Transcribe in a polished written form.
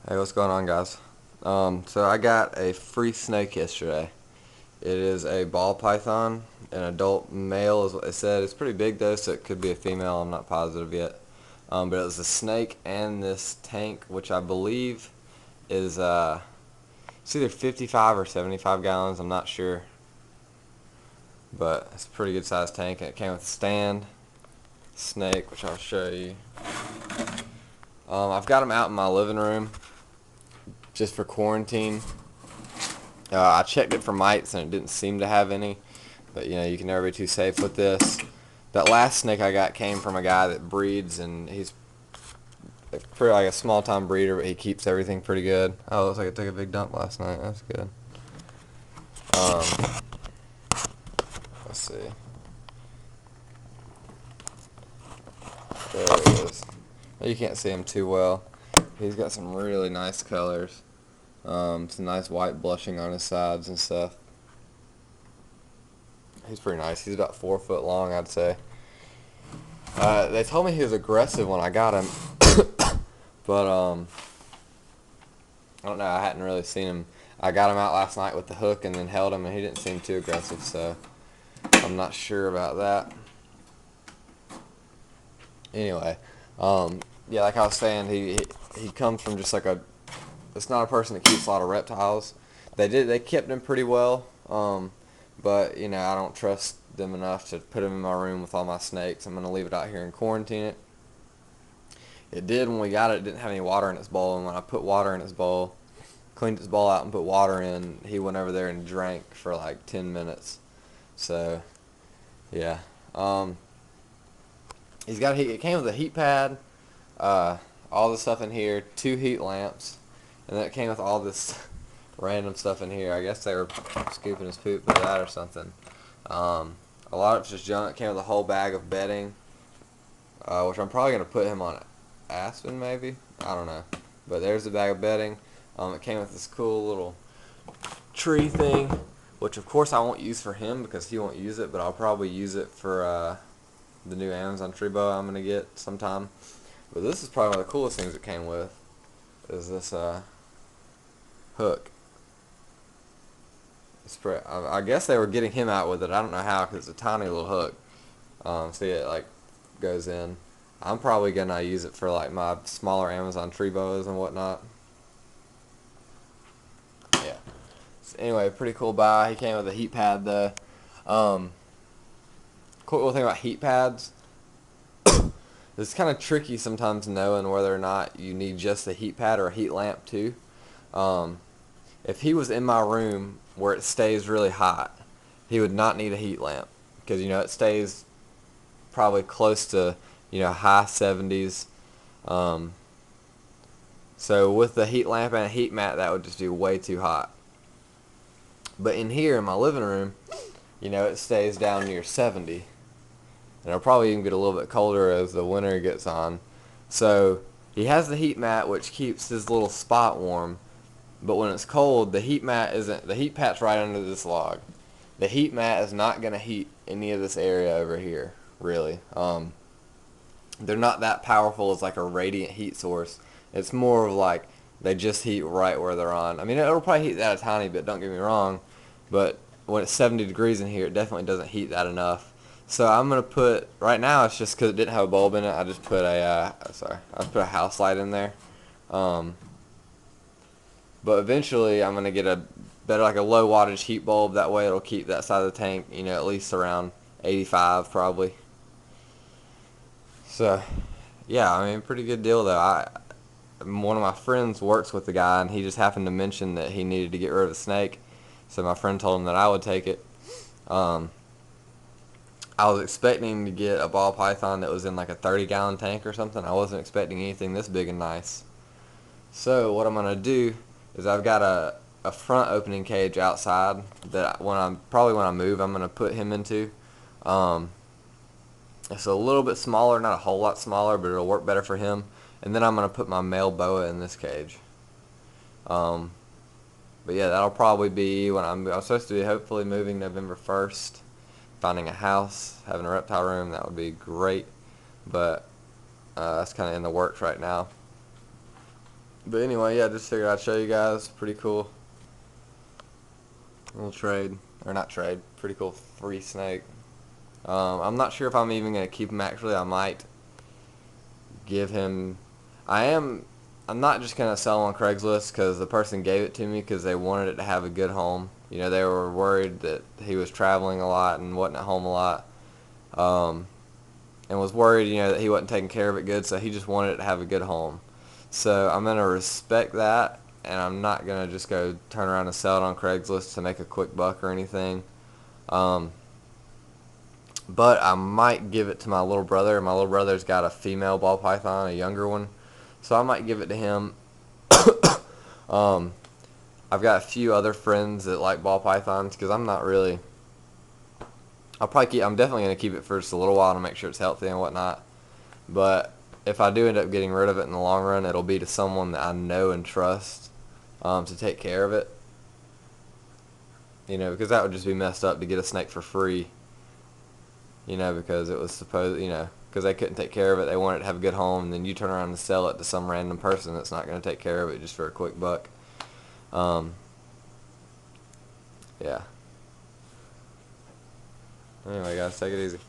Hey, what's going on, guys? So I got a free snake yesterday. It is a ball python, an adult male is what they said. It's pretty big though, so it could be a female. I'm not positive yet. But it was a snake and this tank, which I believe is it's either 55 or 75 gallons. I'm not sure, but it's a pretty good sized tank. And it came with a stand, snake, which I'll show you. I've got him out in my living room just for quarantine. I checked it for mites and it didn't seem to have any, but you can never be too safe with this. That last snake I got came from a guy that breeds, and he's pretty like a small time breeder, but he keeps everything pretty good. Oh, it looks like I took a big dump last night. That's good. Um, let's see. There he is. You can't see him too well. He's got some really nice colors. Some nice white blushing on his sides and stuff. He's pretty nice. He's about 4 foot long, I'd say. They told me he was aggressive when I got him, but I don't know. I hadn't really seen him. I got him out last night with the hook and then held him, and he didn't seem too aggressive, so I'm not sure about that. Anyway, yeah, like I was saying, he comes from just like a. It's not a person that keeps a lot of reptiles. They kept him pretty well, but I don't trust them enough to put him in my room with all my snakes. I'm gonna leave it out here and quarantine it. It did when we got it. It didn't have any water in its bowl, and when I put water in its bowl, cleaned its bowl out and put water in, he went over there and drank for like 10 minutes. So, yeah. It came with a heat pad, all the stuff in here, 2 heat lamps, and then it came with all this random stuff in here. I guess they were scooping his poop with that or something. A lot of it's just junk. It came with a whole bag of bedding, which I'm probably going to put him on Aspen maybe. I don't know. But there's the bag of bedding. It came with this cool little tree thing, which of course I won't use for him because he won't use it, but I'll probably use it for the new Amazon tree boa I'm going to get sometime. But this is probably one of the coolest things it came with, is this hook. I guess they were getting him out with it. I don't know how, because it's a tiny little hook. See, it like goes in. I'm probably gonna use it for like my smaller Amazon tree boas and whatnot. Yeah. So anyway, pretty cool buy. He came with a heat pad though. Cool thing about heat pads. It's kind of tricky sometimes knowing whether or not you need just a heat pad or a heat lamp too. If he was in my room where it stays really hot, he would not need a heat lamp because it stays probably close to high 70s. So with the heat lamp and a heat mat, that would just be way too hot. But in here in my living room, it stays down near 70. And it'll probably even get a little bit colder as the winter gets on. So he has the heat mat, which keeps his little spot warm. But when it's cold, the heat pat's right under this log. The heat mat is not going to heat any of this area over here, really. They're not that powerful as like a radiant heat source. It's more of like they just heat right where they're on. I mean, it'll probably heat that a tiny bit, don't get me wrong. But when it's 70 degrees in here, it definitely doesn't heat that enough. So I'm going to put, right now it's just because it didn't have a bulb in it, I just put I put a house light in there. But eventually I'm going to get a better, like a low wattage heat bulb. That way it'll keep that side of the tank, at least around 85 probably. So, yeah, I mean, pretty good deal though. One of my friends works with the guy, and he just happened to mention that he needed to get rid of a snake. So my friend told him that I would take it. I was expecting to get a ball python that was in like a 30-gallon tank or something. I wasn't expecting anything this big and nice. So what I'm going to do is I've got a front opening cage outside that when I move, I'm going to put him into. It's a little bit smaller, not a whole lot smaller, but it'll work better for him. And then I'm going to put my male boa in this cage. But yeah, that'll probably be when I'm supposed to be hopefully moving November 1st. Finding a house, having a reptile room, that would be great. But that's kind of in the works right now. But anyway, yeah, just figured I'd show you guys. Pretty cool little trade, or not trade. Pretty cool free snake. I'm not sure if I'm even gonna keep him. Actually, I might give him. I am. I'm not just gonna sell on Craigslist because the person gave it to me because they wanted it to have a good home. You know, they were worried that he was traveling a lot and wasn't at home a lot, and was worried, you know, that he wasn't taking care of it good. So he just wanted it to have a good home. So I'm gonna respect that, and I'm not gonna just go turn around and sell it on Craigslist to make a quick buck or anything. Um, but I might give it to my little brother. My little brother's got a female ball python, a younger one, so I might give it to him. um, I've got a few other friends that like ball pythons because I'm not really. I'm definitely gonna keep it for just a little while to make sure it's healthy and whatnot. But if I do end up getting rid of it in the long run, it'll be to someone that I know and trust to take care of it. You know, because that would just be messed up to get a snake for free. You know, because it was supposed, you know, because they couldn't take care of it. They wanted it to have a good home, and then you turn around and sell it to some random person that's not going to take care of it just for a quick buck. Um, yeah. Anyway, guys, take it easy.